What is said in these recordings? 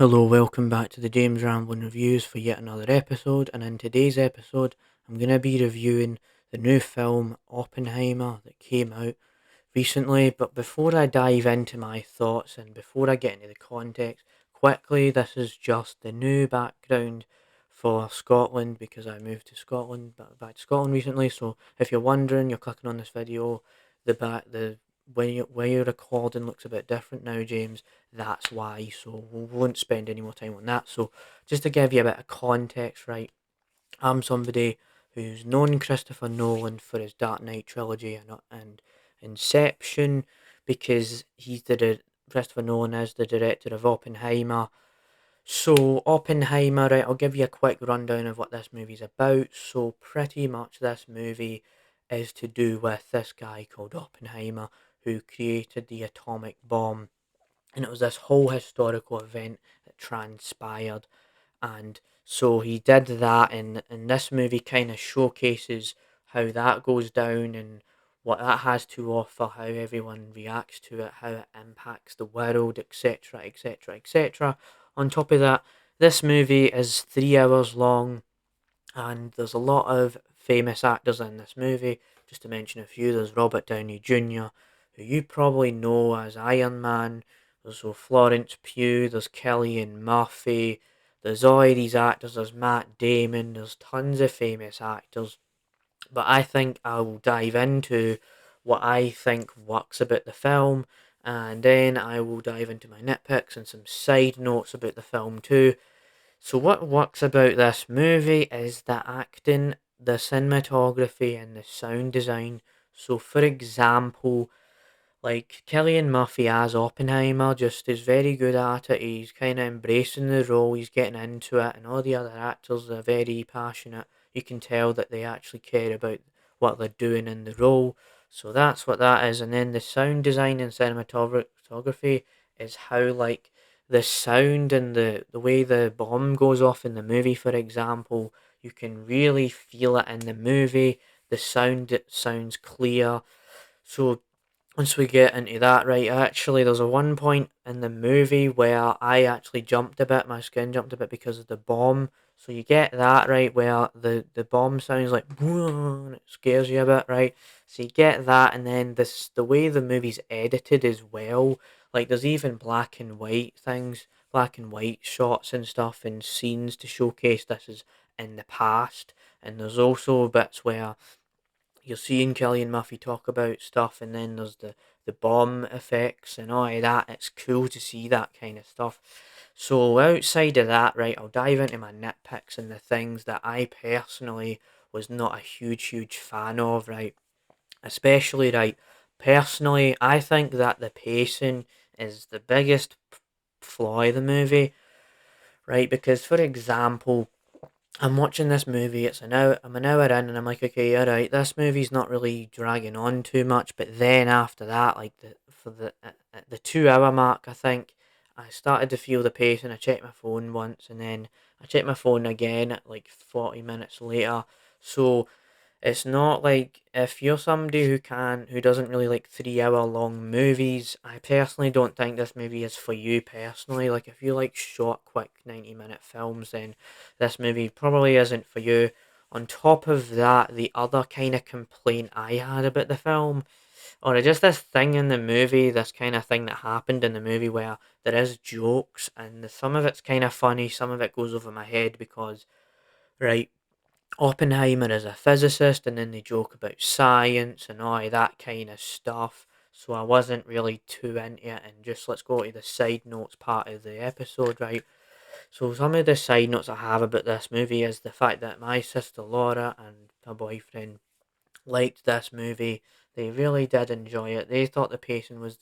Hello, welcome back to the James Ramblin' Reviews for yet another episode. And in today's episode, I'm going to be reviewing the new film Oppenheimer that came out recently. But before I dive into my thoughts and before I get into the context, quickly, this is just the new background for Scotland because I moved to Scotland, back to Scotland recently. So if you're wondering, you're clicking on this video, the where you're recording looks a bit different now, James. That's why. So we won't spend any more time on that. So just to give you a bit of context, right? I'm somebody who's known Christopher Nolan for his Dark Knight trilogy and Inception because Christopher Nolan is the director of Oppenheimer. So Oppenheimer, right, I'll give you a quick rundown of what this movie's about. So pretty much this movie is to do with this guy called Oppenheimer who created the atomic bomb, and it was this whole historical event that transpired. And so he did that, and this movie kind of showcases how that goes down and what that has to offer, how everyone reacts to it, how it impacts the world, etc., etc., etc. On top of that, this movie is 3 hours long, and there's a lot of famous actors in this movie. Just to mention a few, there's Robert Downey Jr., who you probably know as Iron Man. There's Florence Pugh, there's Cillian Murphy, there's all these actors, there's Matt Damon, there's tons of famous actors. But I think I will dive into what I think works about the film, and then I will dive into my nitpicks and some side notes about the film too. So what works about this movie is the acting, the cinematography, and the sound design. So for example, like Cillian Murphy as Oppenheimer just is very good at it. He's kind of embracing the role, he's getting into it, and all the other actors are very passionate. You can tell that they actually care about what they're doing in the role. So that's what that is. And then the sound design and cinematography is how, like, the sound and the way the bomb goes off in the movie, for example, you can really feel it in the movie. The sound, it sounds clear. So once we get into that, right, actually, there's a one point in the movie where I actually jumped a bit, my skin jumped a bit because of the bomb. So you get that, right, where the bomb sounds like, and it scares you a bit, right? So you get that, and then the way the movie's edited as well, like there's even black and white things, black and white shots and stuff and scenes to showcase this is in the past. And there's also bits where you're seeing Cillian Murphy talk about stuff, and then there's the bomb effects and all of that. It's cool to see that kind of stuff. So outside of that, right, I'll dive into my nitpicks and the things that I personally was not a huge fan of, right? Especially, right, personally, I think that the pacing is the biggest flaw of the movie, right? Because, for example, I'm watching this movie. I'm an hour in, and I'm like, okay, all right, this movie's not really dragging on too much. But then after that, like at the 2 hour mark, I think I started to feel the pace, and I checked my phone once, and then I checked my phone again at like 40 minutes later. So it's not like if you're somebody who doesn't really like 3 hour long movies, I personally don't think this movie is for you personally. Like if you like short, quick 90-minute films, then this movie probably isn't for you. On top of that, the other kind of complaint I had about the film, or just this thing in the movie, this kind of thing that happened in the movie where there is jokes and some of it's kind of funny, some of it goes over my head because, right, Oppenheimer is a physicist, and then they joke about science and all of that kind of stuff. So I wasn't really too into it, and just let's go to the side notes part of the episode, right? So some of the side notes I have about this movie is the fact that my sister Laura and her boyfriend liked this movie. They really did enjoy it. They thought the pacing was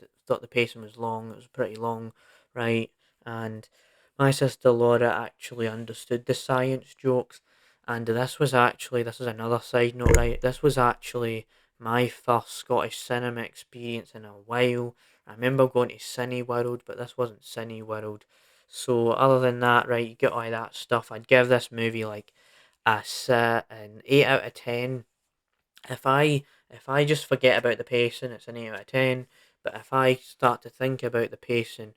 long. It was pretty long, right? And my sister Laura actually understood the science jokes. And this is another side note, right? This was actually my first Scottish cinema experience in a while. I remember going to Cineworld, but this wasn't Cineworld. So other than that, right, you get all that stuff. I'd give this movie like an 8 out of 10. If I just forget about the pacing, it's an 8 out of 10. But if I start to think about the pacing,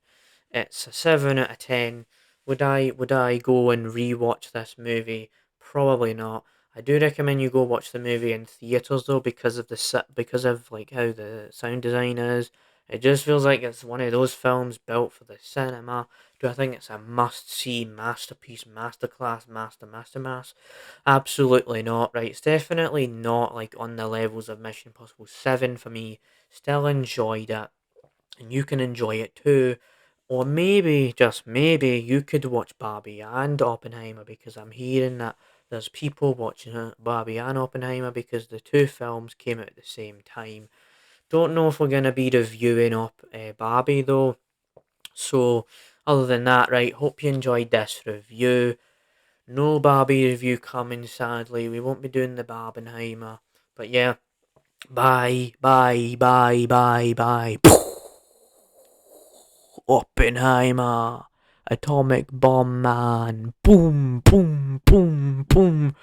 it's a 7 out of 10. Would I go and rewatch this movie? Probably not. I do recommend you go watch the movie in theaters though, because of because of like how the sound design is. It just feels like it's one of those films built for the cinema. Do I think it's a must see masterpiece, masterclass, mastermass? Absolutely not. Right, it's definitely not like on the levels of Mission Impossible 7 for me. Still enjoyed it, and you can enjoy it too. Or maybe, just maybe, you could watch Barbie and Oppenheimer, because I'm hearing that there's people watching Barbie and Oppenheimer because the two films came out at the same time. Don't know if we're going to be reviewing Barbie though. So, other than that, right, hope you enjoyed this review. No Barbie review coming, sadly. We won't be doing the Barbenheimer. But yeah, bye, bye, bye, bye, bye. Oppenheimer, atomic bomb man. Boom, boom, boom, boom.